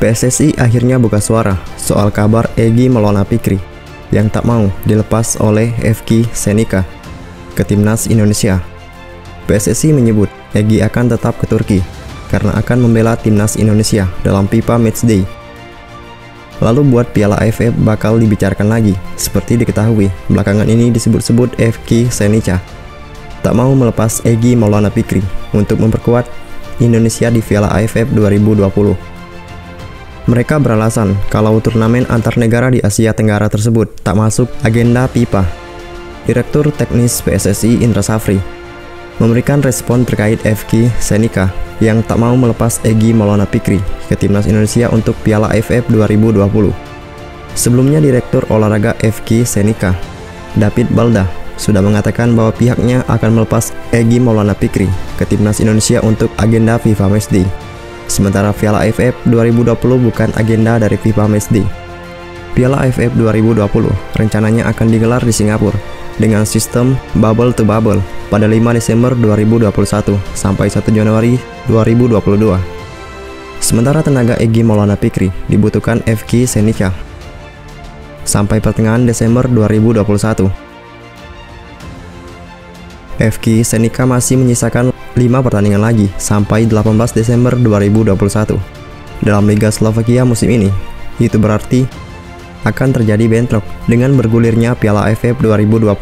PSSI akhirnya buka suara soal kabar Egy Maulana Fikri yang tak mau dilepas oleh FK Senica ke timnas Indonesia. PSSI menyebut Egy akan tetap ke Turki karena akan membela timnas Indonesia dalam FIFA Matchday. Lalu buat Piala AFF bakal dibicarakan lagi. Seperti diketahui, belakangan ini disebut-sebut FK Senica tak mau melepas Egy Maulana Fikri untuk memperkuat Indonesia di Piala AFF 2020. Mereka beralasan kalau turnamen antar negara di Asia Tenggara tersebut tak masuk agenda FIFA. Direktur Teknis PSSI Indra Safri memberikan respon terkait FK Senica yang tak mau melepas Egy Maulana Fikri ke timnas Indonesia untuk Piala AFF 2020. Sebelumnya Direktur Olahraga FK Senica, David Balda, sudah mengatakan bahwa pihaknya akan melepas Egy Maulana Fikri ke timnas Indonesia untuk agenda FIFA Matchday. Sementara Piala AFF 2020 bukan agenda dari FIFA Matchday. Piala AFF 2020 rencananya akan digelar di Singapura dengan sistem bubble to bubble pada 5 Desember 2021 sampai 1 Januari 2022. Sementara tenaga Egy Maulana Fikri dibutuhkan FK Senica sampai pertengahan Desember 2021. FK Senica masih menyisakan 5 pertandingan lagi sampai 18 Desember 2021 dalam Liga Slovakia musim ini. Itu berarti akan terjadi bentrok dengan bergulirnya Piala AFF 2020.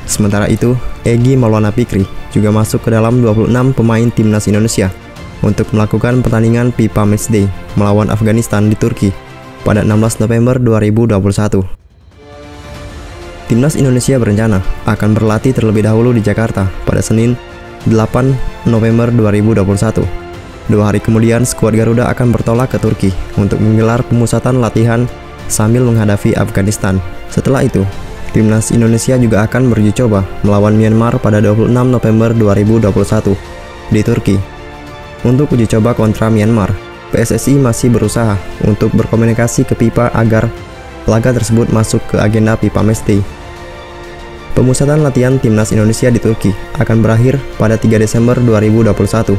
Sementara itu, Egy Maulana Fikri juga masuk ke dalam 26 pemain timnas Indonesia untuk melakukan pertandingan FIFA Matchday melawan Afghanistan di Turki pada 16 November 2021. Timnas Indonesia berencana akan berlatih terlebih dahulu di Jakarta pada Senin 8 November 2021. 2 hari kemudian, skuad Garuda akan bertolak ke Turki untuk menggelar pemusatan latihan sambil menghadapi Afghanistan. Setelah itu, timnas Indonesia juga akan beruji coba melawan Myanmar pada 26 November 2021 di Turki. Untuk uji coba kontra Myanmar, PSSI masih berusaha untuk berkomunikasi ke FIFA agar laga tersebut masuk ke agenda FIFA Matchday. Pemusatan latihan timnas Indonesia di Turki akan berakhir pada 3 Desember 2021.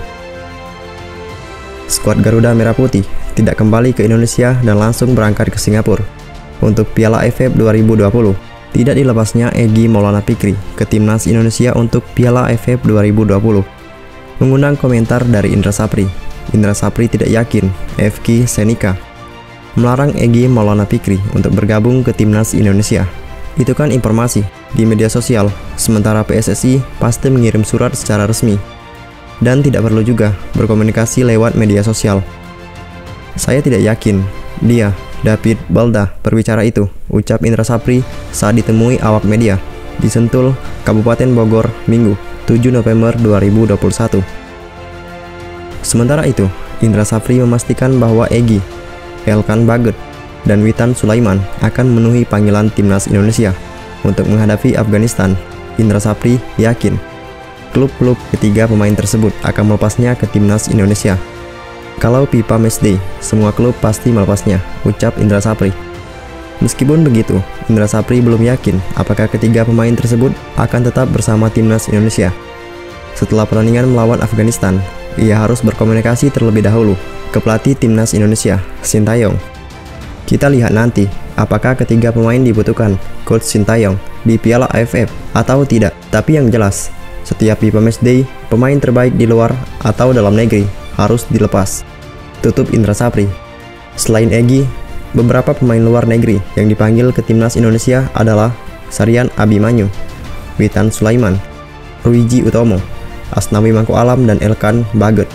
Skuad Garuda Merah Putih tidak kembali ke Indonesia dan langsung berangkat ke Singapura untuk Piala AFF 2020. Tidak dilepasnya Egy Maulana Fikri ke timnas Indonesia untuk Piala AFF 2020 mengundang komentar dari Indra Safri. Indra Safri tidak yakin FK Senica melarang Egy Maulana Fikri untuk bergabung ke timnas Indonesia. Itu kan informasi di media sosial, sementara PSSI pasti mengirim surat secara resmi dan tidak perlu juga berkomunikasi lewat media sosial. Saya tidak yakin dia, David Balda, berbicara itu, ucap Indra Safri saat ditemui awak media di Sentul, Kabupaten Bogor, Minggu 7 November 2021. Sementara itu, Indra Safri memastikan bahwa Egy, Elkan Baget, dan Witan Sulaiman akan memenuhi panggilan timnas Indonesia untuk menghadapi Afghanistan. Indra Safri yakin klub-klub ketiga pemain tersebut akan melepasnya ke timnas Indonesia. Kalau FIFA Matchday, semua klub pasti melepasnya, ucap Indra Safri. Meskipun begitu, Indra Safri belum yakin apakah ketiga pemain tersebut akan tetap bersama timnas Indonesia. Setelah pertandingan melawan Afghanistan, ia harus berkomunikasi terlebih dahulu ke pelatih timnas Indonesia, Sintayong. Kita lihat nanti apakah ketiga pemain dibutuhkan Coach Sintayong di Piala AFF atau tidak. Tapi yang jelas, setiap FIFA Matchday, pemain terbaik di luar atau dalam negeri harus dilepas, tutup Indra Safri. Selain Egy, beberapa pemain luar negeri yang dipanggil ke timnas Indonesia adalah Sarian Abimanyu, Witan Sulaiman, Ruiji Utomo, Asnawi Mangko Alam, dan Elkan Baget.